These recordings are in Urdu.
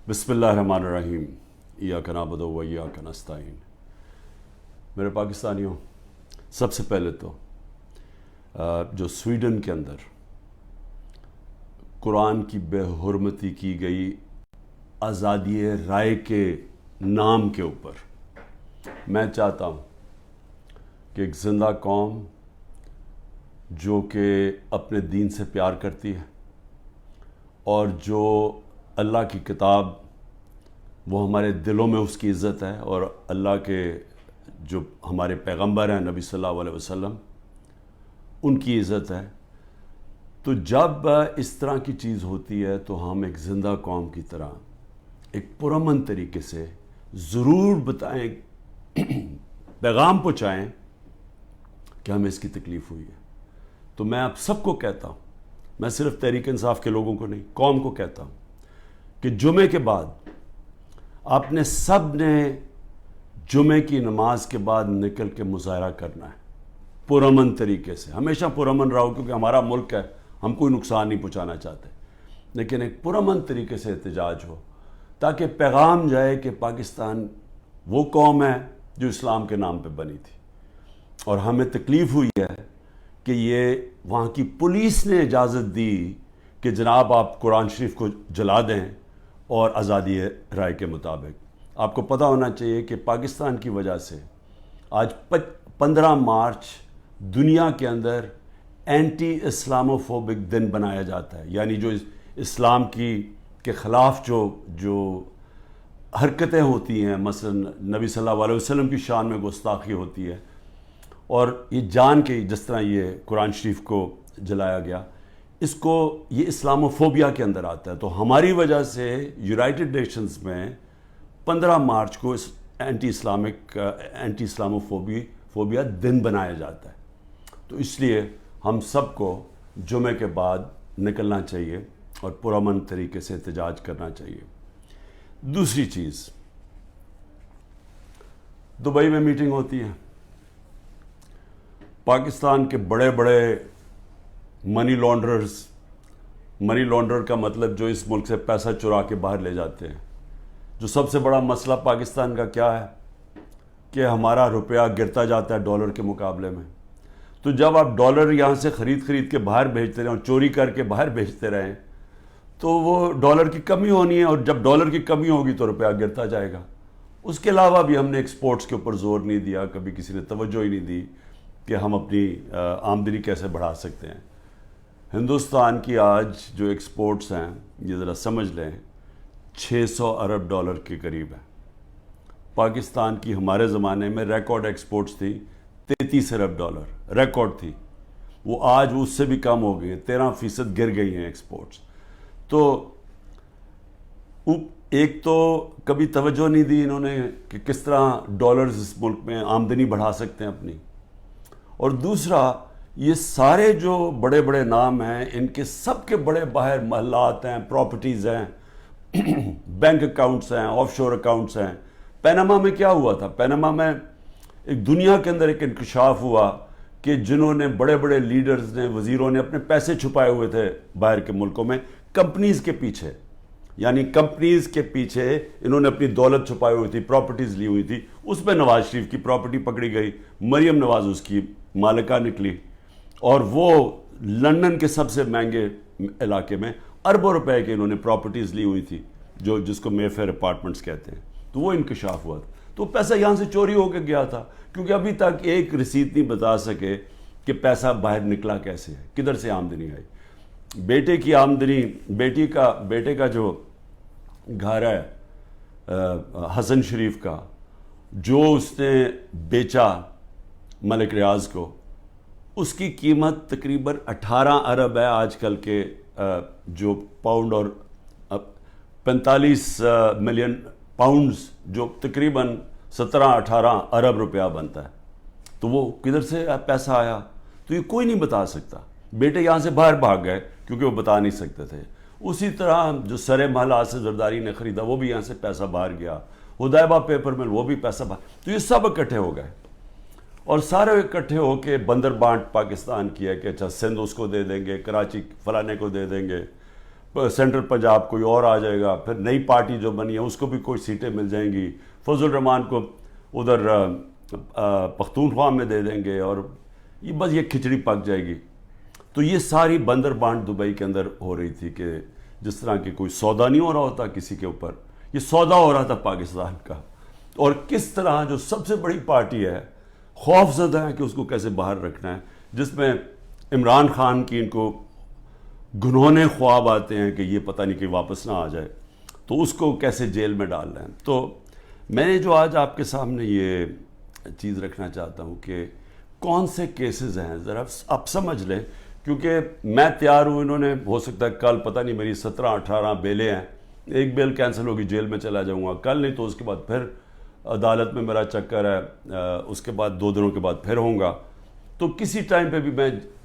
بسم اللہ الرحمن الرحیم ایاک نعبد و ایاک نستعین۔ میرے پاکستانیوں، سب سے پہلے تو جو سویڈن کے اندر قرآن کی بے حرمتی کی گئی آزادی رائے کے نام کے اوپر میں چاہتا ہوں کہ ایک زندہ قوم جو کہ اپنے دین سے پیار کرتی ہے اور جو اللہ کی کتاب وہ ہمارے دلوں میں اس کی عزت ہے، اور اللہ کے جو ہمارے پیغمبر ہیں نبی صلی اللہ علیہ وسلم ان کی عزت ہے، تو جب اس طرح کی چیز ہوتی ہے تو ہم ایک زندہ قوم کی طرح ایک پرامن طریقے سے ضرور بتائیں، پیغام پہنچائیں کہ ہمیں اس کی تکلیف ہوئی ہے۔ تو میں آپ سب کو کہتا ہوں، میں صرف تحریک انصاف کے لوگوں کو نہیں، قوم کو کہتا ہوں کہ جمعے کے بعد آپ نے سب نے جمعے کی نماز کے بعد نکل کے مظاہرہ کرنا ہے پرامن طریقے سے۔ ہمیشہ پرامن رہو، کیونکہ ہمارا ملک ہے، ہم کوئی نقصان نہیں پہنچانا چاہتے، لیکن ایک پرامن طریقے سے احتجاج ہو تاکہ پیغام جائے کہ پاکستان وہ قوم ہے جو اسلام کے نام پہ بنی تھی، اور ہمیں تکلیف ہوئی ہے کہ یہ وہاں کی پولیس نے اجازت دی کہ جناب آپ قرآن شریف کو جلا دیں، اور آزادی رائے کے مطابق آپ کو پتہ ہونا چاہیے کہ پاکستان کی وجہ سے آج 15 مارچ دنیا کے اندر اینٹی اسلاموفوبک دن بنایا جاتا ہے، یعنی جو اسلام کے خلاف جو حرکتیں ہوتی ہیں، مثلا نبی صلی اللہ علیہ وسلم کی شان میں گستاخی ہوتی ہے، اور یہ جان کے جس طرح یہ قرآن شریف کو جلایا گیا، اس کو یہ اسلاموفوبیا کے اندر آتا ہے۔ تو ہماری وجہ سے یونائٹڈ نیشنز میں 15 مارچ کو اینٹی اسلاموفوبیا دن بنایا جاتا ہے۔ تو اس لیے ہم سب کو جمعے کے بعد نکلنا چاہیے اور پرامن طریقے سے احتجاج کرنا چاہیے۔ دوسری چیز، دبئی میں میٹنگ ہوتی ہے، پاکستان کے بڑے بڑے منی لانڈرر کا مطلب جو اس ملک سے پیسہ چرا کے باہر لے جاتے ہیں۔ جو سب سے بڑا مسئلہ پاکستان کا کیا ہے کہ ہمارا روپیہ گرتا جاتا ہے ڈالر کے مقابلے میں۔ تو جب آپ ڈالر یہاں سے خرید کے باہر بھیجتے رہیں اور چوری کر کے باہر بھیجتے رہیں تو وہ ڈالر کی کمی ہونی ہے، اور جب ڈالر کی کمی ہوگی تو روپیہ گرتا جائے گا۔ اس کے علاوہ بھی ہم نے ایکسپورٹس کے اوپر زور نہیں دیا، کبھی کسی نے توجہ ہی نہیں دی کہ ہم اپنی آمدنی کیسے بڑھا سکتے ہیں۔ ہندوستان کی آج جو ایکسپورٹس ہیں، یہ ذرا سمجھ لیں، 600 ارب ڈالر کے قریب ہے۔ پاکستان کی ہمارے زمانے میں ریکارڈ ایکسپورٹس تھی 33 ارب ڈالر، ریکارڈ تھی، وہ آج اس سے بھی کم ہو گئی ہیں، 13% گر گئی ہیں ایکسپورٹس۔ تو ایک تو کبھی توجہ نہیں دی انہوں نے کہ کس طرح ڈالرز اس ملک میں آمدنی بڑھا سکتے ہیں اپنی، اور دوسرا یہ سارے جو بڑے بڑے نام ہیں ان کے سب کے بڑے باہر محلات ہیں، پراپرٹیز ہیں، بینک اکاؤنٹس ہیں، آف شور اکاؤنٹس ہیں۔ پیناما میں کیا ہوا تھا؟ پیناما میں ایک دنیا کے اندر ایک انکشاف ہوا کہ جنہوں نے بڑے بڑے لیڈرز نے، وزیروں نے اپنے پیسے چھپائے ہوئے تھے باہر کے ملکوں میں کمپنیز کے پیچھے، یعنی کمپنیز کے پیچھے انہوں نے اپنی دولت چھپائی ہوئی تھی، پراپرٹیز لی ہوئی تھی۔ اس میں نواز شریف کی پراپرٹی پکڑی گئی، مریم نواز اس کی مالکہ نکلی، اور وہ لندن کے سب سے مہنگے علاقے میں اربوں روپے کی انہوں نے پراپرٹیز لی ہوئی تھی، جس کو مے فیئر اپارٹمنٹس کہتے ہیں۔ تو وہ انکشاف ہوا تھا، تو پیسہ یہاں سے چوری ہو کے گیا تھا، کیونکہ ابھی تک ایک رسید نہیں بتا سکے کہ پیسہ باہر نکلا کیسے ہے، کدھر سے آمدنی آئی۔ بیٹے کی آمدنی، بیٹے کا جو گھر ہے حسن شریف کا، جو اس نے بیچا ملک ریاض کو، اس کی قیمت تقریباً 18 ارب ہے آج کل کے جو پاؤنڈ، اور 45 ملین پاؤنڈز، جو تقریباً 17-18 ارب روپیہ بنتا ہے۔ تو وہ کدھر سے پیسہ آیا؟ تو یہ کوئی نہیں بتا سکتا۔ بیٹے یہاں سے باہر بھاگ گئے کیونکہ وہ بتا نہیں سکتے تھے۔ اسی طرح جو سر محلہ آصف زرداری نے خریدا، وہ بھی یہاں سے پیسہ باہر گیا، حدیبہ پیپر مل، وہ بھی پیسہ باہر۔ تو یہ سب اکٹھے ہو گئے، اور سارے اکٹھے ہو کے بندر بانٹ پاکستان کی ہے کہ اچھا سندھ اس کو دے دیں گے، کراچی فلانے کو دے دیں گے، سینٹرل پنجاب کوئی اور آ جائے گا، پھر نئی پارٹی جو بنی ہے اس کو بھی کوئی سیٹیں مل جائیں گی، فضل الرحمان کو ادھر پختونخوا میں دے دیں گے، اور یہ بس یہ کھچڑی پک جائے گی۔ تو یہ ساری بندر بانٹ دبئی کے اندر ہو رہی تھی کہ جس طرح کہ کوئی سودا نہیں ہو رہا ہوتا کسی کے اوپر، یہ سودا ہو رہا تھا پاکستان کا، اور کس طرح جو سب سے بڑی پارٹی ہے خوف زدہ ہے کہ اس کو کیسے باہر رکھنا ہے، جس میں عمران خان کی ان کو گنہونے خواب آتے ہیں کہ یہ پتہ نہیں کہ واپس نہ آ جائے، تو اس کو کیسے جیل میں ڈال رہے ہیں۔ تو میں نے جو آج آپ کے سامنے یہ چیز رکھنا چاہتا ہوں کہ کون سے کیسز ہیں، ذرا آپ سمجھ لیں، کیونکہ میں تیار ہوں، انہوں نے ہو سکتا ہے کل پتہ نہیں میری 17-18 بیلیں ہیں، ایک بیل کینسل ہوگی جیل میں چلا جاؤں گا کل، نہیں تو اس کے بعد پھر عدالت میں میرا چکر ہے، اس کے بعد 2 دنوں کے بعد پھر ہوں گا، تو کسی ٹائم پہ بھی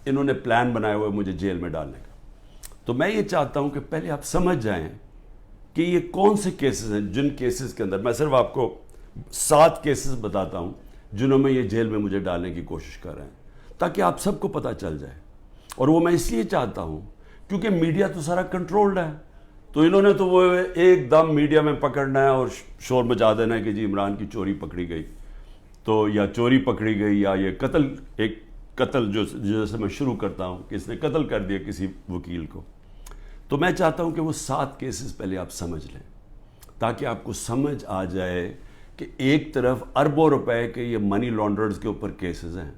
انہوں نے پلان بنایا ہوا ہے مجھے جیل میں ڈالنے کا۔ تو میں یہ چاہتا ہوں کہ پہلے آپ سمجھ جائیں کہ یہ کون سے کیسز ہیں، جن کیسز کے اندر میں صرف آپ کو 7 کیسز بتاتا ہوں جنہوں میں یہ جیل میں مجھے ڈالنے کی کوشش کر رہے ہیں، تاکہ آپ سب کو پتہ چل جائے۔ اور وہ میں اس لیے چاہتا ہوں کیونکہ میڈیا تو سارا کنٹرولڈ ہے، تو انہوں نے تو وہ ایک دم میڈیا میں پکڑنا ہے اور شور مچا دینا ہے کہ جی عمران کی چوری پکڑی گئی، تو یا چوری پکڑی گئی، یا یہ ایک قتل جو جیسے میں شروع کرتا ہوں کہ اس نے قتل کر دیا کسی وکیل کو۔ تو میں چاہتا ہوں کہ وہ 7 کیسز پہلے آپ سمجھ لیں، تاکہ آپ کو سمجھ آ جائے کہ ایک طرف اربوں روپے کے یہ منی لانڈررز کے اوپر کیسز ہیں،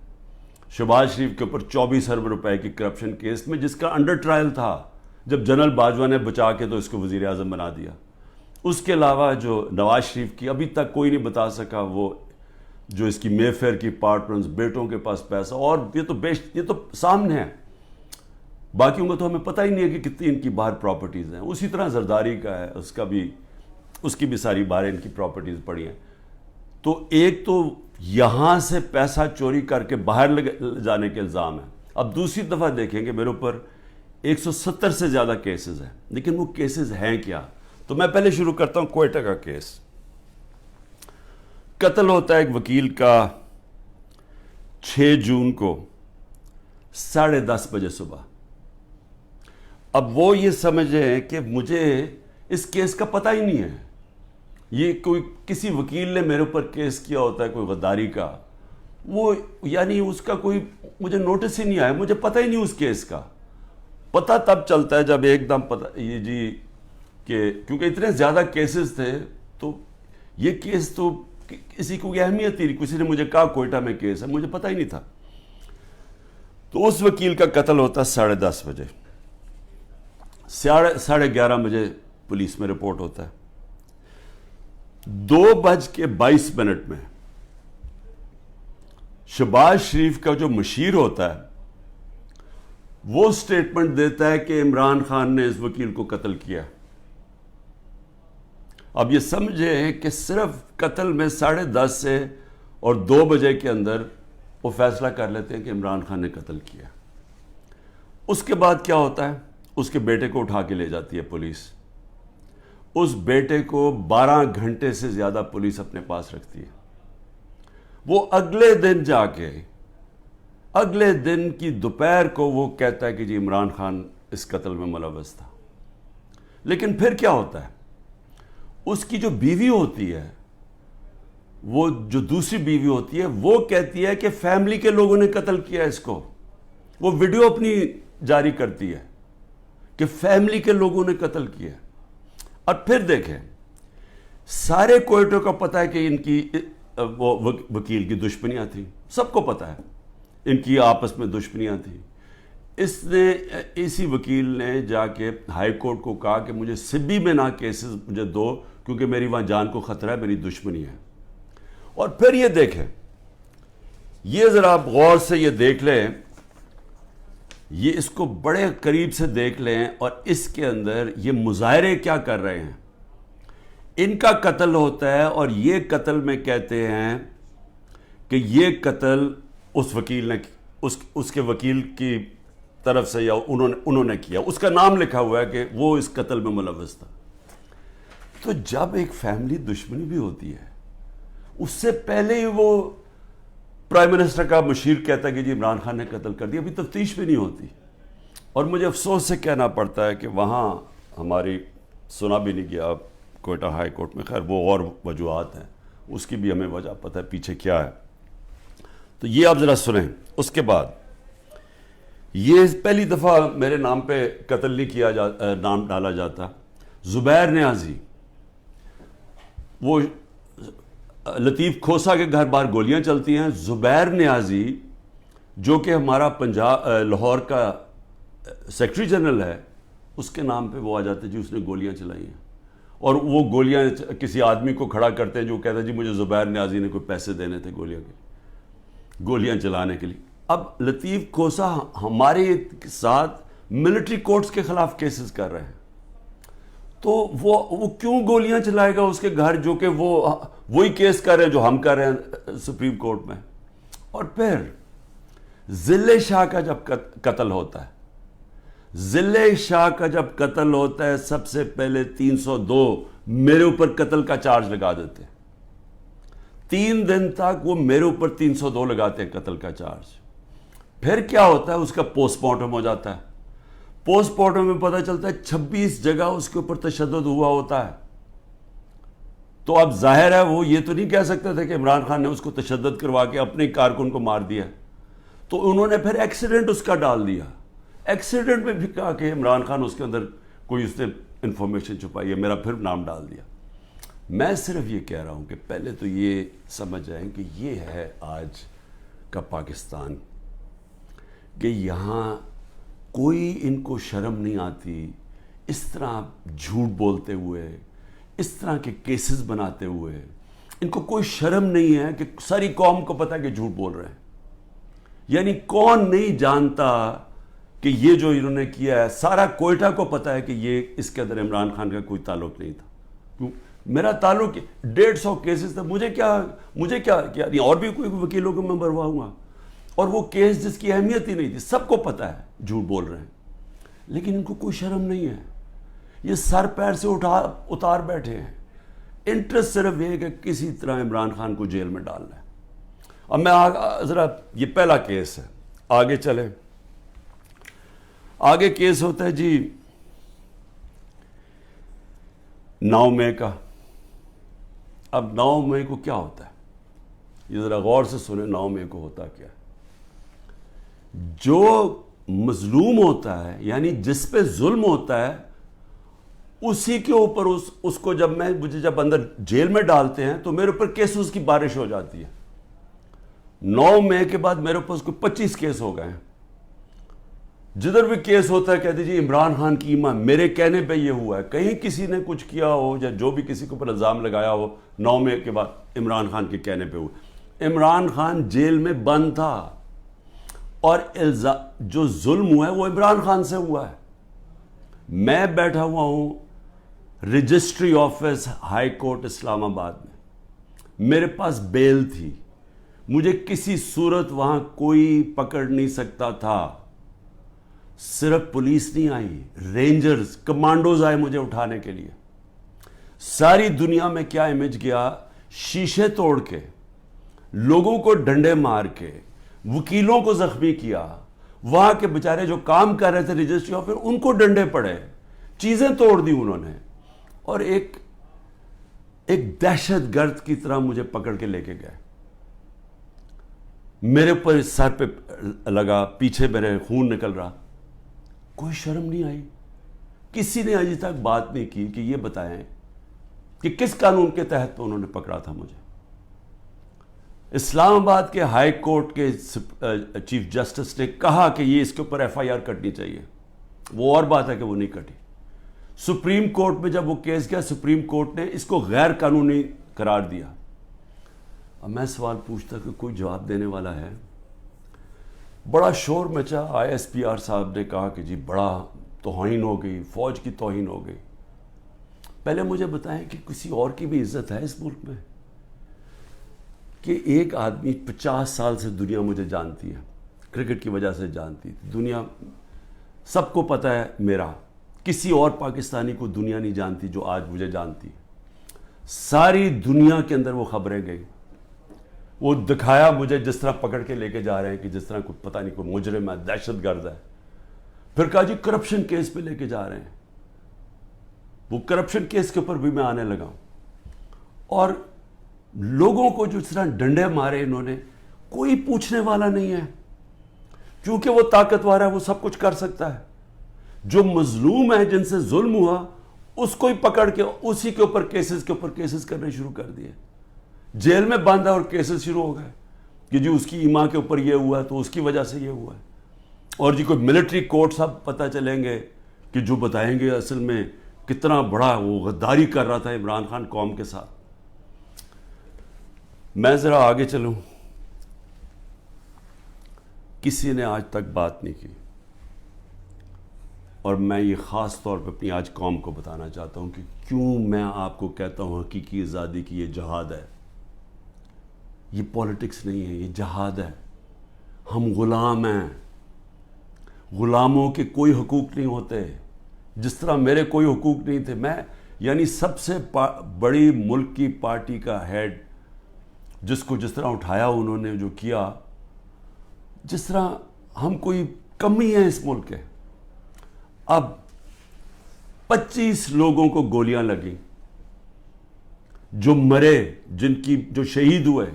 شہباز شریف کے اوپر 24 ارب روپے کی کرپشن کیس میں جس کا انڈر ٹرائل تھا، جب جنرل باجوہ نے بچا کے تو اس کو وزیر اعظم بنا دیا۔ اس کے علاوہ جو نواز شریف کی ابھی تک کوئی نہیں بتا سکا، وہ جو اس کی مے فیئر کی اپارٹمنٹس، بیٹوں کے پاس پیسہ، اور یہ تو سامنے ہے، باقیوں کا تو ہمیں پتہ ہی نہیں ہے کہ کتنی ان کی باہر پراپرٹیز ہیں۔ اسی طرح زرداری کا ہے، اس کی بھی ساری باہر ان کی پراپرٹیز پڑی ہیں۔ تو ایک تو یہاں سے پیسہ چوری کر کے باہر جانے کے الزام ہے۔ اب دوسری دفعہ دیکھیں کہ میرے اوپر 170 سے زیادہ کیسز ہیں، لیکن وہ کیسز ہیں کیا؟ تو میں پہلے شروع کرتا ہوں کوئٹہ کا کیس۔ قتل ہوتا ہے ایک وکیل کا 6 جون کو 10:30 بجے صبح۔ اب وہ یہ سمجھیں کہ مجھے اس کیس کا پتہ ہی نہیں ہے، یہ کوئی کسی وکیل نے میرے اوپر کیس کیا ہوتا ہے کوئی غداری کا، وہ یعنی اس کا کوئی مجھے نوٹس ہی نہیں آیا، مجھے پتہ ہی نہیں اس کیس کا۔ پتہ تب چلتا ہے جب ایک دم پتہ یہ جی کہ کیونکہ اتنے زیادہ کیسز تھے، تو یہ کیس تو کسی کو اہمیت ہی نہیں، کسی نے مجھے کہا کوئٹہ میں کیس ہے، مجھے پتہ ہی نہیں تھا۔ تو اس وکیل کا قتل ہوتا ہے 10:30 بجے، 11:30 بجے پولیس میں رپورٹ ہوتا ہے۔ 2:22 میں شہباز شریف کا جو مشیر ہوتا ہے وہ سٹیٹمنٹ دیتا ہے کہ عمران خان نے اس وکیل کو قتل کیا۔ اب یہ سمجھیں کہ صرف قتل میں 10:30 سے اور 2 بجے کے اندر وہ فیصلہ کر لیتے ہیں کہ عمران خان نے قتل کیا۔ اس کے بعد کیا ہوتا ہے؟ اس کے بیٹے کو اٹھا کے لے جاتی ہے پولیس۔ اس بیٹے کو 12 گھنٹے سے زیادہ پولیس اپنے پاس رکھتی ہے۔ وہ اگلے دن جا کے اگلے دن کی دوپہر کو وہ کہتا ہے کہ جی عمران خان اس قتل میں ملوث تھا۔ لیکن پھر کیا ہوتا ہے؟ اس کی جو بیوی ہوتی ہے، وہ جو دوسری بیوی ہوتی ہے، وہ کہتی ہے کہ فیملی کے لوگوں نے قتل کیا اس کو۔ وہ ویڈیو اپنی جاری کرتی ہے کہ فیملی کے لوگوں نے قتل کیا۔ اور پھر دیکھیں، سارے کوئٹوں کا پتہ ہے کہ ان کی وہ وکیل کی دشمنیاں تھیں، سب کو پتہ ہے ان کی آپس میں دشمنیاں تھیں۔ اسی وکیل نے جا کے ہائی کورٹ کو کہا کہ مجھے سبی میں نہ کیسز مجھے دو، کیونکہ میری وہاں جان کو خطرہ ہے، میری دشمنی ہے۔ اور پھر یہ دیکھیں، یہ ذرا آپ غور سے یہ دیکھ لیں، یہ اس کو بڑے قریب سے دیکھ لیں، اور اس کے اندر یہ مظاہرے کیا کر رہے ہیں۔ ان کا قتل ہوتا ہے، اور یہ قتل میں کہتے ہیں کہ یہ قتل اس وکیل نے اس کے وکیل کی طرف سے یا انہوں نے کیا، اس کا نام لکھا ہوا ہے کہ وہ اس قتل میں ملوث تھا۔ تو جب ایک فیملی دشمنی بھی ہوتی ہے، اس سے پہلے ہی وہ پرائم منسٹر کا مشیر کہتا ہے کہ جی عمران خان نے قتل کر دیا، ابھی تفتیش بھی نہیں ہوتی۔ اور مجھے افسوس سے کہنا پڑتا ہے کہ وہاں ہماری سنا بھی نہیں گیا کوئٹہ ہائی کورٹ میں. خیر وہ اور وجوہات ہیں, اس کی بھی ہمیں وجہ پتہ ہے پیچھے کیا ہے. تو یہ آپ ذرا سنیں. اس کے بعد یہ پہلی دفعہ میرے نام پہ قتل نہیں کیا نام ڈالا جاتا. زبیر نیازی, وہ لطیف کھوسا کے گھر باہر گولیاں چلتی ہیں. زبیر نیازی جو کہ ہمارا لاہور کا سیکرٹری جنرل ہے, اس کے نام پہ وہ آ جاتے جی اس نے گولیاں چلائی ہیں. اور وہ گولیاں کسی آدمی کو کھڑا کرتے ہیں جو کہتا ہے جی مجھے زبیر نیازی نے کوئی پیسے دینے تھے گولیاں چلانے کے لیے. اب لطیف کھوسا ہمارے ساتھ ملٹری کورٹس کے خلاف کیسز کر رہے ہیں, تو وہ کیوں گولیاں چلائے گا اس کے گھر, جو کہ وہی کیس کر رہے ہیں جو ہم کر رہے ہیں سپریم کورٹ میں. اور پھر ضلع شاہ کا جب قتل ہوتا ہے, ضلع شاہ کا جب قتل ہوتا ہے, سب سے پہلے 302 میرے اوپر قتل کا چارج لگا دیتے ہیں. 3 دن تک وہ میرے اوپر 302 لگاتے ہیں قتل کا چارج. پھر کیا ہوتا ہے, اس کا پوسٹ مارٹم ہو جاتا ہے. پوسٹ مارٹم میں پتہ چلتا ہے 26 جگہ اس کے اوپر تشدد ہوا ہوتا ہے. تو اب ظاہر ہے وہ یہ تو نہیں کہہ سکتے تھے کہ عمران خان نے اس کو تشدد کروا کے اپنے کارکن کو مار دیا. تو انہوں نے پھر ایکسیڈنٹ اس کا ڈال دیا. ایکسیڈنٹ میں بھی کہا کہ عمران خان اس کے اندر کوئی اس نے انفارمیشن چھپائی ہے, میرا پھر نام ڈال دیا. میں صرف یہ کہہ رہا ہوں کہ پہلے تو یہ سمجھ جائیں کہ یہ ہے آج کا پاکستان, کہ یہاں کوئی ان کو شرم نہیں آتی اس طرح جھوٹ بولتے ہوئے, اس طرح کے کیسز بناتے ہوئے. ان کو کوئی شرم نہیں ہے کہ ساری قوم کو پتہ ہے کہ جھوٹ بول رہے ہیں. یعنی کون نہیں جانتا کہ یہ جو انہوں نے کیا ہے, سارا کوئٹہ کو پتہ ہے کہ یہ اس کے اندر عمران خان کا کوئی تعلق نہیں تھا. میرا تعلق 150 کیسز تھا, مجھے کیا نہیں, اور بھی کوئی وکیلوں کو میں بھرواؤں گا. اور وہ کیس جس کی اہمیت ہی نہیں تھی, سب کو پتہ ہے جھوٹ بول رہے ہیں, لیکن ان کو کوئی شرم نہیں ہے. یہ سر پیر سے اتار بیٹھے ہیں. انٹرسٹ صرف یہ کہ کسی طرح عمران خان کو جیل میں ڈالنا ہے. اب میں ذرا, یہ پہلا کیس ہے, آگے چلیں. آگے کیس ہوتا ہے جی 9 مئی کا. اب 9 مئی کو کیا ہوتا ہے, یہ ذرا غور سے سنیں. 9 مئی کو ہوتا کیا ہے, جو مظلوم ہوتا ہے یعنی جس پہ ظلم ہوتا ہے, اسی کے اوپر اس کو مجھے جب اندر جیل میں ڈالتے ہیں تو میرے اوپر کیسز کی بارش ہو جاتی ہے. 9 مئی کے بعد میرے اوپر 25 کیس ہو گئے ہیں. جدھر بھی کیس ہوتا ہے کہتے جی عمران خان کی ایمان, میرے کہنے پہ یہ ہوا ہے. کہیں کسی نے کچھ کیا ہو یا جو بھی کسی کے اوپر الزام لگایا ہو 9 مئی کے بعد عمران خان کے کہنے پہ ہوا. عمران خان جیل میں بند تھا, اور جو ظلم ہوا ہے وہ عمران خان سے ہوا ہے. میں بیٹھا ہوا ہوں رجسٹری آفس ہائی کورٹ اسلام آباد میں, میرے پاس بیل تھی, مجھے کسی صورت وہاں کوئی پکڑ نہیں سکتا تھا. صرف پولیس نہیں آئی, رینجرز کمانڈوز آئے مجھے اٹھانے کے لیے. ساری دنیا میں کیا امیج گیا, شیشے توڑ کے, لوگوں کو ڈنڈے مار کے, وکیلوں کو زخمی کیا. وہاں کے بیچارے جو کام کر رہے تھے رجسٹری آفس, ان کو ڈنڈے پڑے, چیزیں توڑ دی انہوں نے, اور ایک دہشت گرد کی طرح مجھے پکڑ کے لے کے گئے. میرے اوپر سر پہ لگا, پیچھے میرے خون نکل رہا. کوئی شرم نہیں آئی. کسی نے ابھی تک بات نہیں کی کہ یہ بتائیں کہ کس قانون کے تحت انہوں نے پکڑا تھا مجھے. اسلام آباد کے ہائی کورٹ کے چیف جسٹس نے کہا کہ یہ اس کے اوپر ایف آئی آر کٹنی چاہیے. وہ اور بات ہے کہ وہ نہیں کٹی. سپریم کورٹ میں جب وہ کیس گیا, سپریم کورٹ نے اس کو غیر قانونی قرار دیا. اب میں سوال پوچھتا کہ کوئی جواب دینے والا ہے. بڑا شور مچا. آئی ایس پی آر صاحب نے کہا کہ جی بڑا توہین ہو گئی, فوج کی توہین ہو گئی. پہلے مجھے بتائیں کہ کسی اور کی بھی عزت ہے اس ملک میں, کہ ایک آدمی 50 سال سے دنیا مجھے جانتی ہے, کرکٹ کی وجہ سے جانتی تھی دنیا, سب کو پتہ ہے میرا. کسی اور پاکستانی کو دنیا نہیں جانتی جو آج مجھے جانتی ہے. ساری دنیا کے اندر وہ خبریں گئی. وہ دکھایا مجھے جس طرح پکڑ کے لے کے جا رہے ہیں کہ جس طرح کوئی پتہ نہیں کوئی مجرم ہے, دہشت گرد ہے. پھر کہا جی کرپشن کیس پہ لے کے جا رہے ہیں. وہ کرپشن کیس کے اوپر بھی میں آنے لگا ہوں. اور لوگوں کو جو اس طرح ڈنڈے مارے انہوں نے, کوئی پوچھنے والا نہیں ہے, کیونکہ وہ طاقتور ہے, وہ سب کچھ کر سکتا ہے. جو مظلوم ہے, جن سے ظلم ہوا, اس کو ہی پکڑ کے اسی کے اوپر کیسز کرنے شروع کر دیے. جیل میں بند ہے اور کیسز شروع ہو گئے کہ جی اس کی ایما کے اوپر یہ ہوا ہے تو اس کی وجہ سے یہ ہوا ہے. اور جی کوئی ملٹری کورٹ صاحب پتہ چلیں گے کہ جو بتائیں گے اصل میں کتنا بڑا وہ غداری کر رہا تھا عمران خان قوم کے ساتھ. میں ذرا آگے چلوں. کسی نے آج تک بات نہیں کی, اور میں یہ خاص طور پہ اپنی آج قوم کو بتانا چاہتا ہوں کہ کیوں میں آپ کو کہتا ہوں حقیقی آزادی کی یہ جہاد ہے. یہ پولیٹکس نہیں ہے, یہ جہاد ہے. ہم غلام ہیں. غلاموں کے کوئی حقوق نہیں ہوتے, جس طرح میرے کوئی حقوق نہیں تھے. میں یعنی سب سے بڑی ملک کی پارٹی کا ہیڈ, جس کو جس طرح اٹھایا انہوں نے, جو کیا, جس طرح ہم کوئی کمی ہے اس ملک کے. اب 25 لوگوں کو گولیاں لگیں, جو مرے, جن کی جو شہید ہوئے,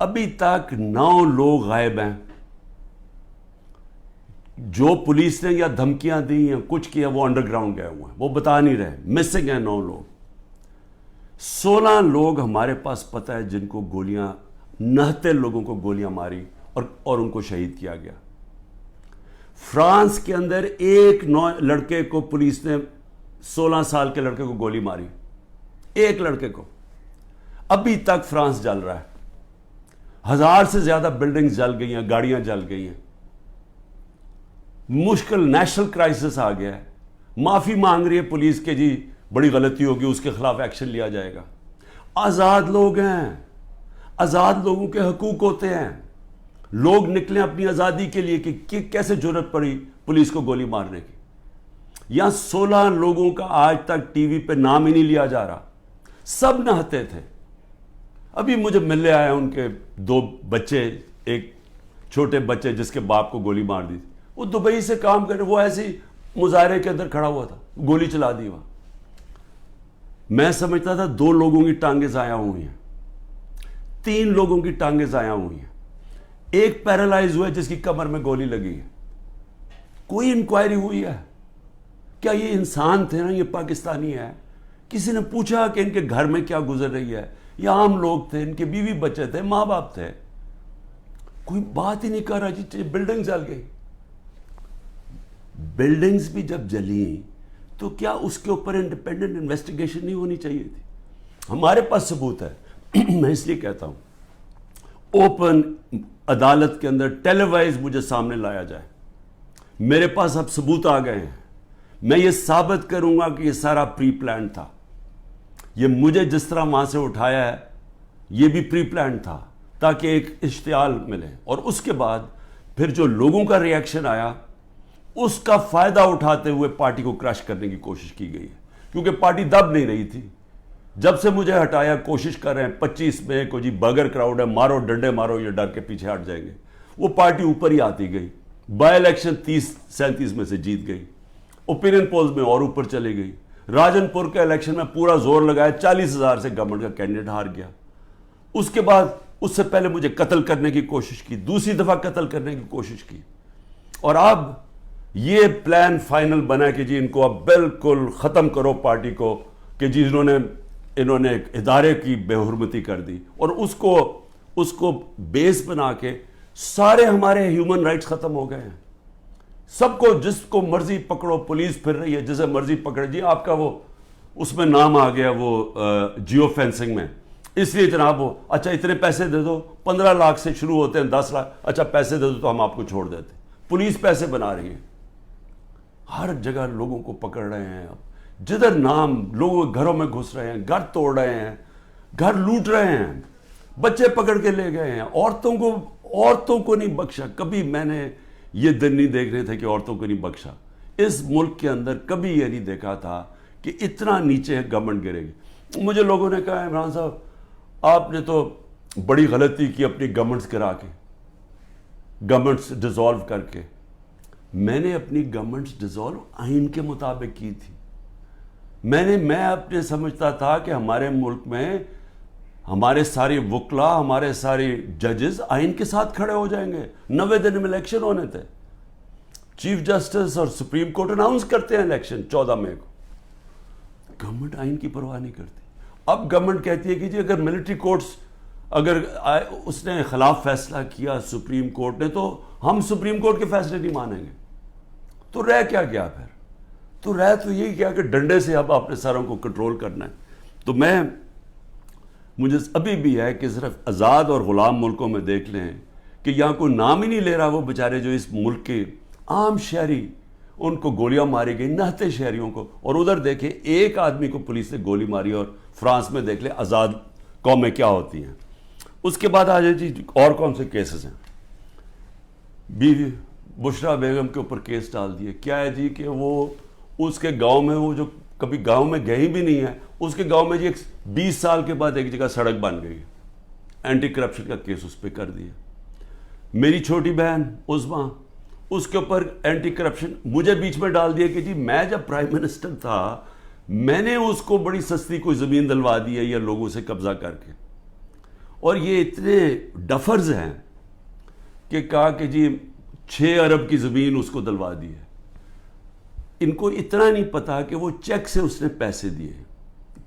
ابھی تک 9 لوگ غائب ہیں. جو پولیس نے یا دھمکیاں دی یا کچھ کیا وہ انڈر گراؤنڈ گئے ہوئے ہیں, وہ بتا نہیں رہے, مسنگ ہیں 9 لوگ. 16 لوگ ہمارے پاس پتہ ہے جن کو گولیاں, 69 لوگوں کو گولیاں ماری اور ان کو شہید کیا گیا. فرانس کے اندر ایک لڑکے کو پولیس نے 16 سال کے لڑکے کو گولی ماری, ایک لڑکے کو. ابھی تک فرانس جل رہا ہے. 1000 سے زیادہ بلڈنگز جل گئی ہیں, گاڑیاں جل گئی ہیں. مشکل نیشنل کرائسس آ گیا ہے. معافی مانگ رہی ہے پولیس کے, جی بڑی غلطی ہوگی, اس کے خلاف ایکشن لیا جائے گا. آزاد لوگ ہیں, آزاد لوگوں کے حقوق ہوتے ہیں. لوگ نکلیں اپنی آزادی کے لیے کہ کیسے جرأت پڑی پولیس کو گولی مارنے کی. یہاں 16 لوگوں کا آج تک ٹی وی پہ نام ہی نہیں لیا جا رہا. سب نہتے تھے. ابھی مجھے ملنے آئے ان کے 2 بچے, ایک چھوٹے بچے جس کے باپ کو گولی مار دی, وہ دبئی سے کام کر رہے, وہ ایسے ہی مظاہرے کے اندر کھڑا ہوا تھا, گولی چلا دی وہاں. میں سمجھتا تھا 2 لوگوں کی ٹانگیں ضائع ہوئی ہیں, 3 لوگوں کی ٹانگیں ضائع ہوئی ہیں, ایک پیرالائز ہوا ہے جس کی کمر میں گولی لگی ہے. کوئی انکوائری ہوئی ہے کیا یہ انسان تھے نا, یہ پاکستانی ہے؟ کسی نے پوچھا کہ ان کے گھر میں کیا گزر رہی ہے؟ یہ عام لوگ تھے, ان کے بیوی بچے تھے, ماں باپ تھے. کوئی بات ہی نہیں کر رہا. جی بلڈنگ جل گئی. بلڈنگز بھی جب جلیں تو کیا اس کے اوپر انڈیپینڈنٹ انویسٹیگیشن نہیں ہونی چاہیے تھی؟ ہمارے پاس ثبوت ہے. میں اس لیے کہتا ہوں اوپن عدالت کے اندر ٹیلی وائز مجھے سامنے لایا جائے. میرے پاس اب ثبوت آ گئے ہیں. میں یہ ثابت کروں گا کہ یہ سارا پری پلان تھا. یہ مجھے جس طرح وہاں سے اٹھایا ہے یہ بھی پری پلان تھا تاکہ ایک اشتعال ملے. اور اس کے بعد پھر جو لوگوں کا ری ایکشن آیا اس کا فائدہ اٹھاتے ہوئے پارٹی کو کرش کرنے کی کوشش کی گئی ہے, کیونکہ پارٹی دب نہیں رہی تھی. جب سے مجھے ہٹایا کوشش کر رہے ہیں 25 میں کو جی بغیر کراؤڈ ہے, مارو ڈنڈے مارو, یہ ڈر کے پیچھے ہٹ جائیں گے. وہ پارٹی اوپر ہی آتی گئی. بائی الیکشن 30-37 میں سے جیت گئی. اوپینین پولز میں اور اوپر چلے گئی. راجن پور کے الیکشن میں پورا زور لگایا, 40,000 سے گورنمنٹ کا کینڈیڈیٹ ہار گیا. اس کے بعد اس سے پہلے مجھے قتل کرنے کی کوشش کی, دوسری دفعہ قتل کرنے کی کوشش کی. اور اب یہ پلان فائنل بنا کہ جی ان کو اب بالکل ختم کرو پارٹی کو, کہ جی انہوں نے ایک ادارے کی بے حرمتی کر دی. اور اس کو بیس بنا کے سارے ہمارے ہیومن رائٹس ختم ہو گئے ہیں. سب کو جس کو مرضی پکڑو, پولیس پھر رہی ہے جسے مرضی پکڑے. جی آپ کا وہ اس میں نام آ گیا وہ جیو فینسنگ میں, اس لیے جناب وہ اچھا اتنے پیسے دے دو, 15 لاکھ سے شروع ہوتے ہیں, 10 لاکھ, اچھا پیسے دے دو تو ہم آپ کو چھوڑ دیتے. پولیس پیسے بنا رہی ہے. ہر جگہ لوگوں کو پکڑ رہے ہیں. اب جدھر نام لوگوں کے گھروں میں گھس رہے ہیں, گھر توڑ رہے ہیں, گھر لوٹ رہے ہیں, بچے پکڑ کے لے گئے ہیں. عورتوں کو نہیں بخشا. کبھی میں نے یہ دن نہیں دیکھ رہے تھے کہ عورتوں کو نہیں بخشا. اس ملک کے اندر کبھی یہ نہیں دیکھا تھا کہ اتنا نیچے گورنمنٹ گرے گی. مجھے لوگوں نے کہا عمران صاحب آپ نے تو بڑی غلطی کی اپنی گورنمنٹس گرا کے, گورنمنٹس ڈیزالو کر کے. میں نے اپنی گورنمنٹس ڈیزالو آئین کے مطابق کی تھی. میں اپنے سمجھتا تھا کہ ہمارے ملک میں ہمارے سارے وکلا، ہمارے سارے ججز آئین کے ساتھ کھڑے ہو جائیں گے. 90 دن میں الیکشن ہونے تھے. چیف جسٹس اور سپریم کورٹ اناؤنس کرتے ہیں الیکشن 14 مئی کو. گورنمنٹ آئین کی پرواہ نہیں کرتی. اب گورنمنٹ کہتی ہے کہ جی اگر ملٹری کورٹس اگر اس نے خلاف فیصلہ کیا سپریم کورٹ نے تو ہم سپریم کورٹ کے فیصلے نہیں مانیں گے. تو رہ کیا گیا پھر؟ تو رہ تو یہی کیا کہ ڈنڈے سے اب اپنے سروں کو کنٹرول کرنا ہے. تو مجھے ابھی بھی ہے کہ صرف آزاد اور غلام ملکوں میں دیکھ لیں کہ یہاں کوئی نام ہی نہیں لے رہا وہ بیچارے جو اس ملک کے عام شہری، ان کو گولیاں ماری گئی، نہتے شہریوں کو. اور ادھر دیکھیں ایک آدمی کو پولیس نے گولی ماری. اور فرانس میں دیکھ لیں آزاد قومیں کیا ہوتی ہیں. اس کے بعد آ جائے جی اور کون سے کیسز ہیں. بیوی بشرا بیگم کے اوپر کیس ڈال دیے. کیا ہے جی کہ وہ اس کے گاؤں میں، وہ جو کبھی گاؤں میں گئی بھی نہیں ہے، اس کے گاؤں میں جی 20 سال کے بعد ایک جگہ سڑک بن گئی. اینٹی کرپشن کا کیس اس پہ کر دیا. میری چھوٹی بہن عظمیٰ، اس کے اوپر اینٹی کرپشن مجھے بیچ میں ڈال دیا کہ جی میں جب پرائم منسٹر تھا میں نے اس کو بڑی سستی کوئی زمین دلوا دی ہے یا لوگوں سے قبضہ کر کے. اور یہ اتنے ڈفرز ہیں کہ کہا کہ جی 6 ارب کی زمین اس کو دلوا دی ہے. ان کو اتنا نہیں پتا کہ وہ چیک سے اس نے پیسے دیے.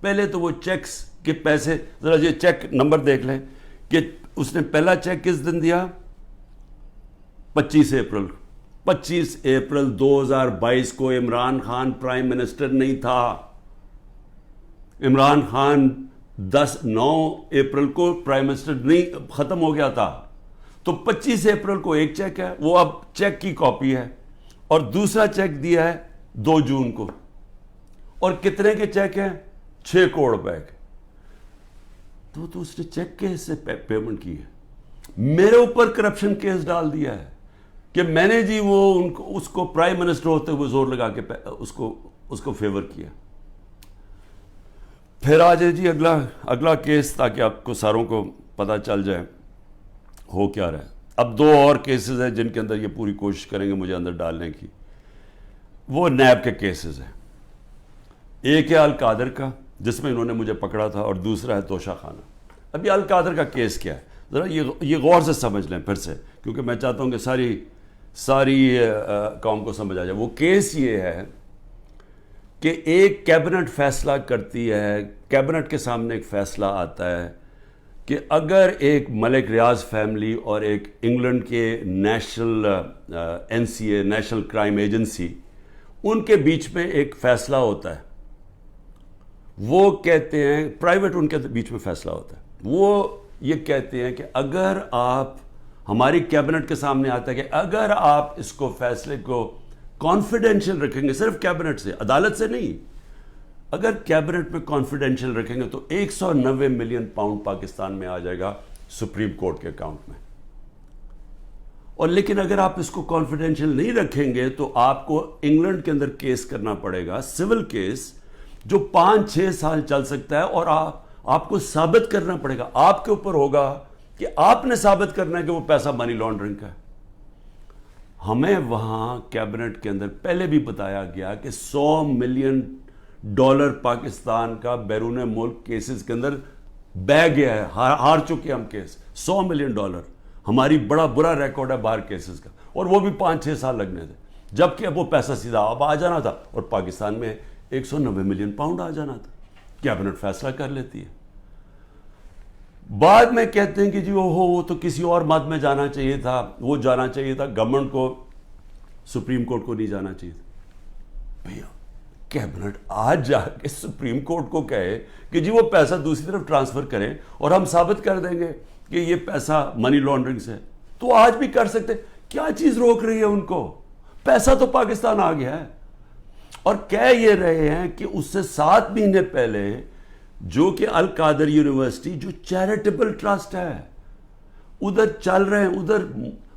پہلے تو وہ چیکس کے پیسے، ذرا یہ چیک نمبر دیکھ لیں کہ اس نے پہلا چیک کس دن دیا؟ 25 اپریل 2022 کو. عمران خان پرائم منسٹر نہیں تھا. عمران خان 9 اپریل کو پرائم منسٹر نہیں ختم ہو گیا تھا. تو 25 اپریل کو ایک چیک ہے، وہ اب چیک کی کاپی ہے. اور دوسرا چیک دیا ہے 2 جون کو. اور کتنے کے چیک ہیں؟ 6 کروڑ روپے کے. تو اس نے چیک کے سے پیمنٹ کی ہے. میرے اوپر کرپشن کیس ڈال دیا ہے کہ میں نے جی وہ اس کو پرائم منسٹر ہوتے ہوئے زور لگا کے اس کو فیور کیا. پھر آ جائے جی اگلا کیس، تاکہ آپ کو ساروں کو پتہ چل جائے ہو کیا رہا ہے. اب 2 اور کیسز ہیں جن کے اندر یہ پوری کوشش کریں گے مجھے اندر ڈالنے کی. وہ نیب کے کیسز ہیں. ایک ہے القادر کا جس میں انہوں نے مجھے پکڑا تھا، اور دوسرا ہے توشہ خانہ. اب یہ القادر کا کیس کیا ہے ذرا یہ غور سے سمجھ لیں پھر سے، کیونکہ میں چاہتا ہوں کہ ساری قوم کو سمجھ آ جائے. وہ کیس یہ ہے کہ ایک کیبنٹ فیصلہ کرتی ہے، کیبنٹ کے سامنے ایک فیصلہ آتا ہے کہ اگر ایک ملک ریاض فیملی اور ایک انگلینڈ کے national NCA national crime agency, ان کے بیچ میں ایک فیصلہ ہوتا ہے. وہ کہتے ہیں پرائیویٹ، ان کے بیچ میں فیصلہ ہوتا ہے. وہ یہ کہتے ہیں کہ اگر آپ، ہماری کیبنٹ کے سامنے آتا ہے کہ اگر آپ اس کو فیصلے کو کانفیڈینشیل رکھیں گے، صرف کیبنٹ سے، عدالت سے نہیں، اگر کیبنٹ میں کانفیڈینشیل رکھیں گے تو 190 ملین پاؤنڈ پاکستان میں آ جائے گا سپریم کورٹ کے اکاؤنٹ میں. اور لیکن اگر آپ اس کو کانفیڈینشیل نہیں رکھیں گے تو آپ کو انگلینڈ کے اندر کیس کرنا پڑے گا، سول کیس، جو 5-6 سال چل سکتا ہے. اور آپ کو ثابت کرنا پڑے گا، آپ کے اوپر ہوگا کہ آپ نے ثابت کرنا ہے کہ وہ پیسہ منی لانڈرنگ کا ہے. ہمیں وہاں کیبنٹ کے اندر پہلے بھی بتایا گیا کہ $100 ملین پاکستان کا بیرون ملک کیسز کے اندر بہ گیا ہے. ہار چکے ہم کیس. $100 ملین ہماری بڑا برا ریکارڈ ہے باہر کیسز کا. اور وہ بھی 5-6 سال لگنے تھے، جبکہ اب وہ پیسہ سیدھا اب آ جانا تھا اور پاکستان میں 190 ملین پاؤنڈ آ جانا تھا. کیبنٹ فیصلہ کر لیتی ہے. بعد میں کہتے ہیں کہ جی وہ تو کسی اور مد میں جانا چاہیے تھا، وہ جانا چاہیے تھا گورنمنٹ کو، سپریم کورٹ کو نہیں جانا چاہیے تھا. بھیا کیبنٹ آج جا کے سپریم کورٹ کو کہے کہ جی وہ پیسہ دوسری طرف ٹرانسفر کریں اور ہم ثابت کر دیں گے کہ یہ پیسہ منی لانڈرنگ سے، تو آج بھی کر سکتے. کیا چیز روک رہی ہے ان کو؟ پیسہ تو پاکستان آ گیا ہے. اور کہہ یہ رہے ہیں کہ اس سے 7 مہینے پہلے جو کہ القادر یونیورسٹی جو چیریٹیبل ٹرسٹ ہے، ادھر چل رہے ہیں، ادھر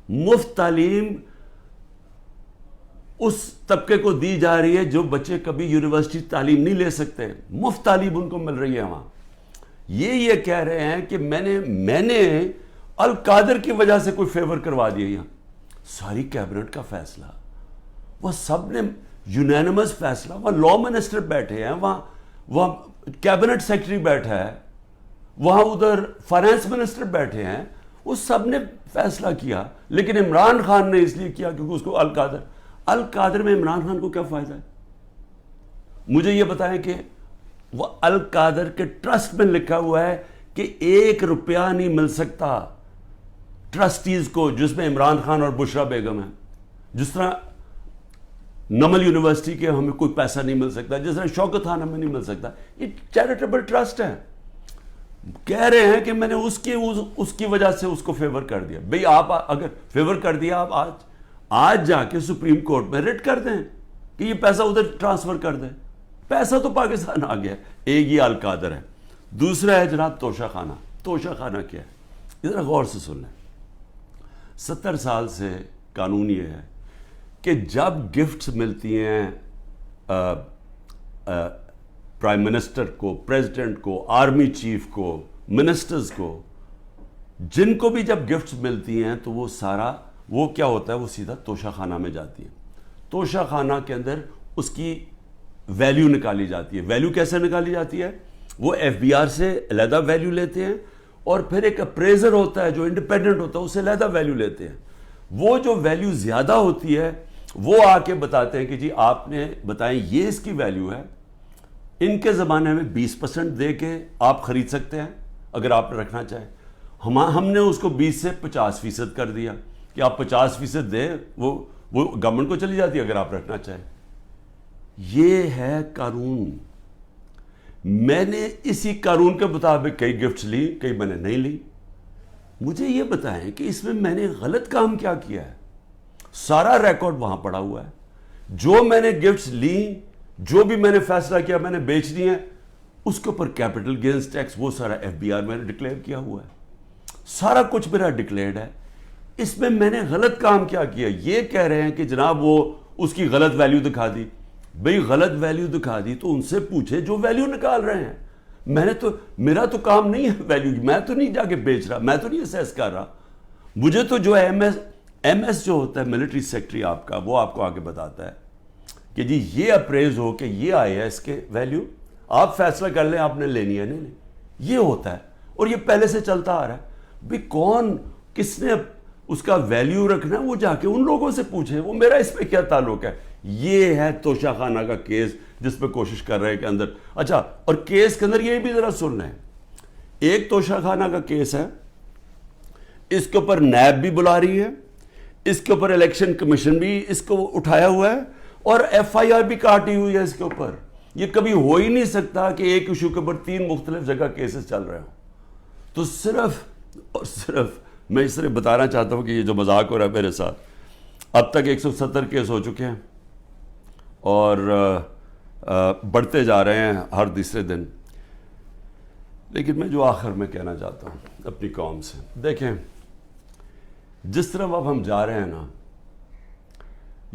مفت تعلیم اس طبقے کو دی جا رہی ہے جو بچے کبھی یونیورسٹی تعلیم نہیں لے سکتے، مفت تعلیم ان کو مل رہی ہے وہاں. یہ کہہ رہے ہیں کہ میں نے القادر کی وجہ سے کوئی فیور کروا دیا. یہاں ساری کیبنٹ کا فیصلہ، وہ سب نے یونینمس فیصلہ, وہاں لا منسٹر بیٹھے ہیں, وہاں کیبنٹ سیکرٹری بیٹھا ہے, وہاں ادھر فائنانس منسٹر بیٹھے ہیں, اس سب نے فیصلہ کیا. لیکن عمران خان نے اس لیے کیا کیونکہ اس کو القادر میں عمران خان کو کیا فائدہ ہے؟ مجھے یہ بتائیں کہ وہ القادر کے ٹرسٹ میں لکھا ہوا ہے کہ 1 روپیہ نہیں مل سکتا ٹرسٹیز کو, جس میں عمران خان اور بشرا بیگم ہیں. جس طرح نمل یونیورسٹی کے ہمیں کوئی پیسہ نہیں مل سکتا, جس طرح شوکت خان ہمیں نہیں مل سکتا. یہ چیریٹیبل ٹرسٹ ہے. کہہ رہے ہیں کہ میں نے اس کی وجہ سے اس کو فیور کر دیا. بھئی آپ اگر فیور کر دیا, آپ آج جا کے سپریم کورٹ میں ریٹ کر دیں کہ یہ پیسہ ادھر ٹرانسفر کر دیں. پیسہ تو پاکستان آ گیا. ایک یہ القادر ہے. دوسرا ہے جناب توشہ خانہ. توشہ خانہ کیا ہے؟ ذرا غور سے سن لیں. 70 سال سے قانون یہ ہے کہ جب گفٹس ملتی ہیں پرائم منسٹر کو, پریزیڈنٹ کو, آرمی چیف کو, منسٹرز کو, جن کو بھی جب گفٹس ملتی ہیں تو وہ کیا ہوتا ہے, وہ سیدھا توشہ خانہ میں جاتی ہیں. توشہ خانہ کے اندر اس کی ویلیو نکالی جاتی ہے. ویلیو کیسے نکالی جاتی ہے؟ وہ ایف بی آر سے علیحدہ ویلیو لیتے ہیں, اور پھر ایک اپریزر ہوتا ہے جو انڈیپینڈنٹ ہوتا ہے, اس سے علیحدہ ویلیو لیتے ہیں. وہ جو ویلیو زیادہ ہوتی ہے وہ آ کے بتاتے ہیں کہ جی آپ نے بتائیں یہ اس کی ویلیو ہے, ان کے زمانے میں 20% دے کے آپ خرید سکتے ہیں اگر آپ رکھنا چاہیں. ہم نے اس کو 20 سے 50% کر دیا کہ آپ 50% دیں, وہ گورنمنٹ کو چلی جاتی ہے اگر آپ رکھنا چاہیں. یہ ہے قانون. میں نے اسی قانون کے مطابق کئی گفٹس لی, کئی میں نے نہیں لی. مجھے یہ بتائیں کہ اس میں نے غلط کام کیا کیا ہے؟ سارا ریکارڈ وہاں پڑا ہوا ہے. جو میں نے گفٹس لی, جو بھی میں نے فیصلہ کیا میں نے بیچ دی ہیں, اس کے اوپر کیپٹل گینز ٹیکس وہ سارا ایف بی آر میں نے ڈکلیئر کیا ہوا ہے. سارا کچھ میرا ڈکلیئرڈ ہے. اس میں نے غلط کام کیا کیا؟ یہ کہہ رہے ہیں کہ جناب وہ اس کی غلط ویلیو دکھا دی. بھئی غلط ویلیو دکھا دی تو ان سے پوچھے جو ویلیو نکال رہے ہیں. میرا تو کام نہیں ہے ویلیو, میں تو نہیں جا کے بیچ رہا, میں تو نہیں اسیس کر رہا. مجھے تو جو ہے ایم ایس جو ہوتا ہے ملٹری سیکٹری آپ کا, وہ آپ کو آگے بتاتا ہے کہ جی یہ اپریز ہو کہ یہ آئے ہے اس کے ویلیو, آپ فیصلہ کر لیں آپ نے لینی ہے نہیں. یہ ہوتا ہے اور یہ پہلے سے چلتا آ رہا ہے. بھئی کس نے اس کا ویلیو رکھنا ہے وہ جا کے ان لوگوں سے پوچھے, وہ میرا اس پہ کیا تعلق ہے. یہ ہے توشہ خانہ کا کیس جس پہ کوشش کر رہے ہیں کہ اندر. اچھا, اور کیس کے اندر یہ بھی ذرا سن لیں. ایک توشہ خانہ کا کیس ہے, اس کے اوپر نیب بھی بلا رہی ہے, اس کے اوپر الیکشن کمیشن بھی اس کو اٹھایا ہوا ہے, اور ایف آئی آر بھی کاٹی ہوئی ہے اس کے اوپر. یہ کبھی ہو ہی نہیں سکتا کہ ایک ایشو کے اوپر 3 مختلف جگہ کیسز چل رہے ہوں. تو صرف اور صرف میں اس طرح بتانا چاہتا ہوں کہ یہ جو مذاق ہو رہا ہے میرے ساتھ, اب تک 170 کیس ہو چکے ہیں اور بڑھتے جا رہے ہیں ہر دوسرے دن. لیکن میں جو آخر میں کہنا چاہتا ہوں اپنی قوم سے, دیکھیں جس طرح اب ہم جا رہے ہیں نا,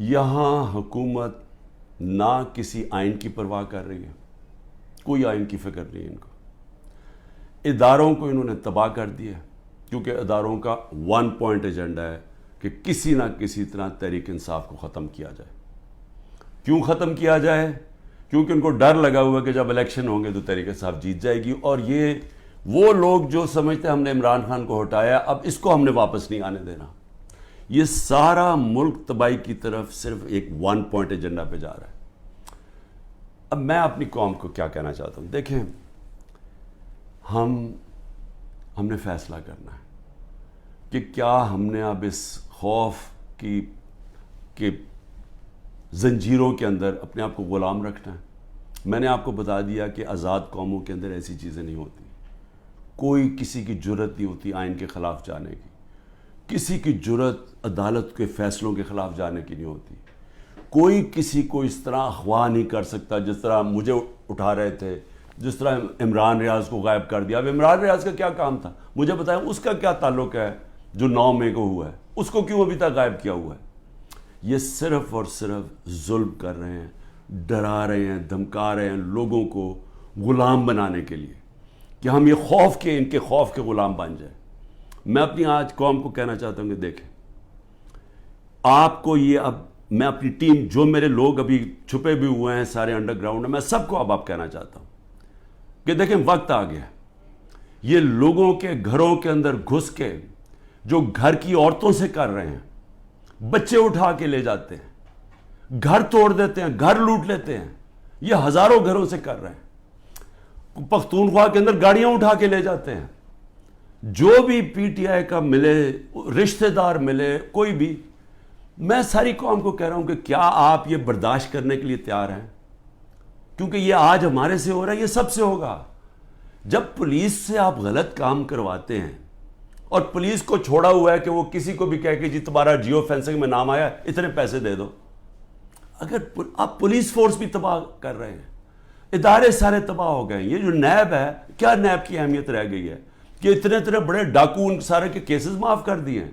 یہاں حکومت نہ کسی آئین کی پرواہ کر رہی ہے, کوئی آئین کی فکر نہیں ہے ان کو. اداروں کو انہوں نے تباہ کر دیا کیونکہ اداروں کا 1 پوائنٹ ایجنڈا ہے کہ کسی نہ کسی طرح تحریک انصاف کو ختم کیا جائے. کیوں ختم کیا جائے؟ کیونکہ ان کو ڈر لگا ہوا کہ جب الیکشن ہوں گے تو تحریک انصاف جیت جائے گی, اور یہ وہ لوگ جو سمجھتے ہیں ہم نے عمران خان کو ہٹایا اب اس کو ہم نے واپس نہیں آنے دینا. یہ سارا ملک تباہی کی طرف صرف ایک 1 پوائنٹ ایجنڈا پہ جا رہا ہے. اب میں اپنی قوم کو کیا کہنا چاہتا ہوں, دیکھیں ہم نے فیصلہ کرنا ہے کہ کیا ہم نے اب اس خوف کی زنجیروں کے اندر اپنے آپ کو غلام رکھنا ہے. میں نے آپ کو بتا دیا کہ آزاد قوموں کے اندر ایسی چیزیں نہیں ہوتی. کوئی کسی کی جرت نہیں ہوتی آئین کے خلاف جانے کی, کسی کی جرت عدالت کے فیصلوں کے خلاف جانے کی نہیں ہوتی. کوئی کسی کو اس طرح اغوا نہیں کر سکتا جس طرح مجھے اٹھا رہے تھے, جس طرح عمران ریاض کو غائب کر دیا. اب عمران ریاض کا کیا کام تھا مجھے بتائیں, اس کا کیا تعلق ہے جو 9 مئی کو ہوا ہے, اس کو کیوں ابھی تک غائب کیا ہوا ہے؟ یہ صرف اور صرف ظلم کر رہے ہیں, ڈرا رہے ہیں, دھمکا رہے ہیں لوگوں کو غلام بنانے کے لیے کہ ہم یہ ان کے خوف کے غلام بن جائیں. میں اپنی آج قوم کو کہنا چاہتا ہوں کہ دیکھیں, آپ کو یہ اب میں اپنی ٹیم، جو میرے لوگ ابھی چھپے بھی ہوئے ہیں سارے انڈر گراؤنڈ میں سب کو اب کہنا چاہتا ہوں کہ دیکھیں وقت آ گیا، یہ لوگوں کے گھروں کے اندر گھس کے جو گھر کی عورتوں سے کر رہے ہیں، بچے اٹھا کے لے جاتے ہیں، گھر توڑ دیتے ہیں، گھر لوٹ لیتے ہیں، یہ ہزاروں گھروں سے کر رہے ہیں، پختونخوا کے اندر گاڑیاں اٹھا کے لے جاتے ہیں، جو بھی پی ٹی آئی کا ملے، رشتہ دار ملے، کوئی بھی، میں ساری قوم کو کہہ رہا ہوں کہ کیا آپ یہ برداشت کرنے کے لیے تیار ہیں؟ کیونکہ یہ آج ہمارے سے ہو رہا ہے، یہ سب سے ہوگا۔ جب پولیس سے آپ غلط کام کرواتے ہیں اور پولیس کو چھوڑا ہوا ہے کہ وہ کسی کو بھی کہے کہ جی تمہارا جیو فینسنگ میں نام آیا اتنے پیسے دے دو، اگر آپ پولیس فورس بھی تباہ کر رہے ہیں، ادارے سارے تباہ ہو گئے ہیں، یہ جو نیب ہے، کیا نیب کی اہمیت رہ گئی ہے کہ اتنے بڑے ڈاکو ان سارے کے کیسز معاف کر دیے ہیں؟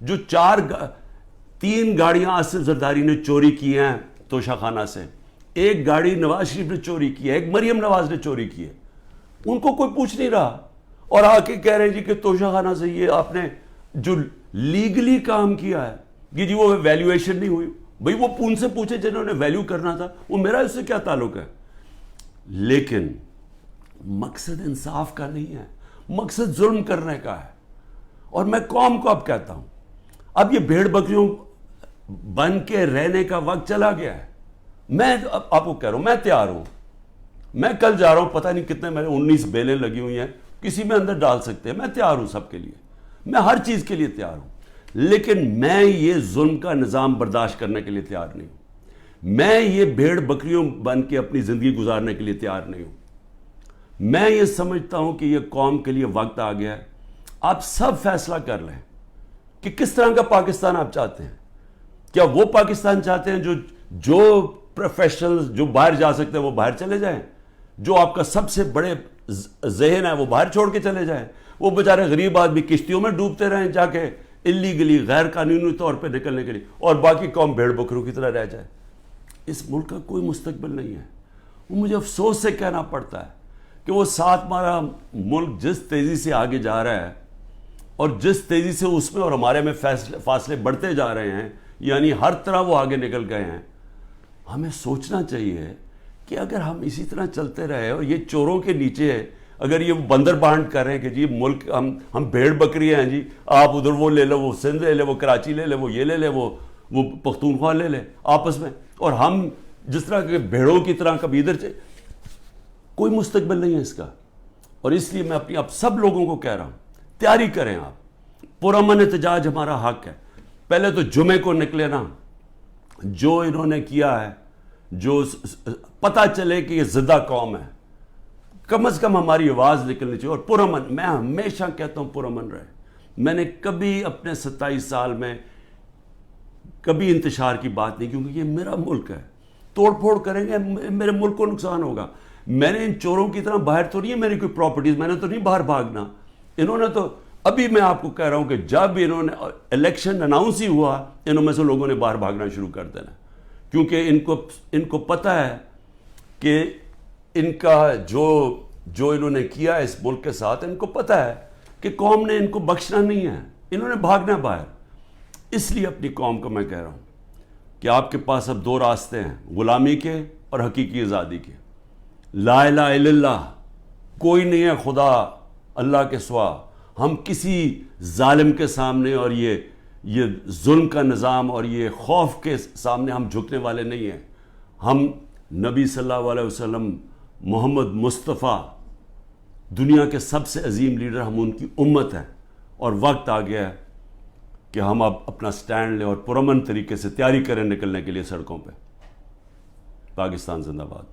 جو 3 گاڑیاں آصف زرداری نے چوری کی ہیں توشہ خانہ سے، 1 گاڑی نواز شریف نے چوری کی ہے، 1 مریم نواز نے چوری کی ہے، ان کو کوئی پوچھ نہیں رہا، اور آ کے کہہ رہے ہیں جی کہ توشہ خانہ سے یہ آپ نے جو لیگلی کام کیا ہے کہ جی وہ ویلیویشن نہیں ہوئی، بھئی وہ ان سے پوچھے جنہوں نے ویلیو کرنا تھا، وہ میرا اس سے کیا تعلق ہے؟ لیکن مقصد انصاف کا نہیں ہے، مقصد ظلم کرنے کا ہے۔ اور میں قوم کو اب کہتا ہوں، اب یہ بھیڑ بکریوں بن کے رہنے کا وقت چلا گیا ہے۔ میں آپ کو کہہ رہا ہوں، میں تیار ہوں، میں کل جا رہا ہوں، پتہ نہیں کتنے میرے 19 بیلیں لگی ہوئی ہیں، کسی میں اندر ڈال سکتے ہیں، میں تیار ہوں سب کے لیے، میں ہر چیز کے لیے تیار ہوں، لیکن میں یہ ظلم کا نظام برداشت کرنے کے لیے تیار نہیں ہوں، میں یہ بھیڑ بکریوں بن کے اپنی زندگی گزارنے کے لیے تیار نہیں ہوں۔ میں یہ سمجھتا ہوں کہ یہ قوم کے لیے وقت آ گیا ہے، آپ سب فیصلہ کر لیں کہ کس طرح کا پاکستان آپ چاہتے ہیں۔ کیا وہ پاکستان چاہتے ہیں جو پروفیشنلز جو باہر جا سکتے ہیں وہ باہر چلے جائیں، جو آپ کا سب سے بڑے ذہن ہے وہ باہر چھوڑ کے چلے جائیں، وہ بیچارے غریب آدمی کشتیوں میں ڈوبتے رہیں جا کے اللیگلی غیر قانونی طور پہ نکلنے کے لیے، اور باقی قوم بھیڑ بکروں کی طرح رہ جائے؟ اس ملک کا کوئی مستقبل نہیں ہے۔ وہ مجھے افسوس سے کہنا پڑتا ہے کہ وہ ساتھ ہمارا ملک جس تیزی سے آگے جا رہا ہے اور جس تیزی سے اس میں اور ہمارے میں فاصلے بڑھتے جا رہے ہیں، یعنی ہر طرح وہ آگے نکل گئے ہیں، ہمیں سوچنا چاہیے کہ اگر ہم اسی طرح چلتے رہے اور یہ چوروں کے نیچے اگر یہ بندر بانٹ کر رہے ہیں کہ جی ملک ہم بھیڑ بکری ہیں، جی آپ ادھر وہ لے لو، وہ سندھ لے لے، وہ کراچی لے لے، وہ یہ لے لے، وہ پختونخوا لے لے آپس میں، اور ہم جس طرح کے بھیڑوں کی طرح کبھی ادھر سے، کوئی مستقبل نہیں ہے اس کا۔ اور اس لیے میں اپنی اب سب لوگوں کو کہہ رہا ہوں، تیاری کریں، آپ پرامن احتجاج ہمارا حق ہے۔ پہلے تو جمعے کو نکلے نا، جو انہوں نے کیا ہے، جو پتہ چلے کہ یہ زدہ قوم ہے، کم از کم ہماری آواز نکلنی چاہیے، اور پرامن، میں ہمیشہ کہتا ہوں پرامن رہے۔ میں نے کبھی اپنے 27 سال میں کبھی انتشار کی بات نہیں، کیونکہ یہ میرا ملک ہے، توڑ پھوڑ کریں گے میرے ملک کو نقصان ہوگا۔ میں نے ان چوروں کی طرح باہر تو نہیں ہے میری کوئی پراپرٹیز، میں نے تو نہیں باہر بھاگنا۔ انہوں نے تو ابھی میں آپ کو کہہ رہا ہوں کہ جب انہوں نے الیکشن اناؤنس ہی ہوا، انہوں میں سے لوگوں نے باہر بھاگنا شروع کر دینا، کیونکہ ان کو پتہ ہے کہ ان کا جو انہوں نے کیا ہے اس ملک کے ساتھ، ان کو پتہ ہے کہ قوم نے ان کو بخشنا نہیں ہے، انہوں نے بھاگنا باہر۔ اس لیے اپنی قوم کو میں کہہ رہا ہوں کہ آپ کے پاس اب 2 راستے ہیں، غلامی کے اور حقیقی آزادی کے۔ لا الہ الا اللہ، کوئی نہیں ہے خدا اللہ کے سوا، ہم کسی ظالم کے سامنے اور یہ ظلم کا نظام اور یہ خوف کے سامنے ہم جھکنے والے نہیں ہیں۔ ہم نبی صلی اللہ علیہ وسلم، محمد مصطفیٰ، دنیا کے سب سے عظیم لیڈر، ہم ان کی امت ہیں، اور وقت آ گیا ہے کہ ہم اب اپنا سٹینڈ لیں اور پرامن طریقے سے تیاری کریں نکلنے کے لیے سڑکوں پہ۔ پاکستان زندہ باد۔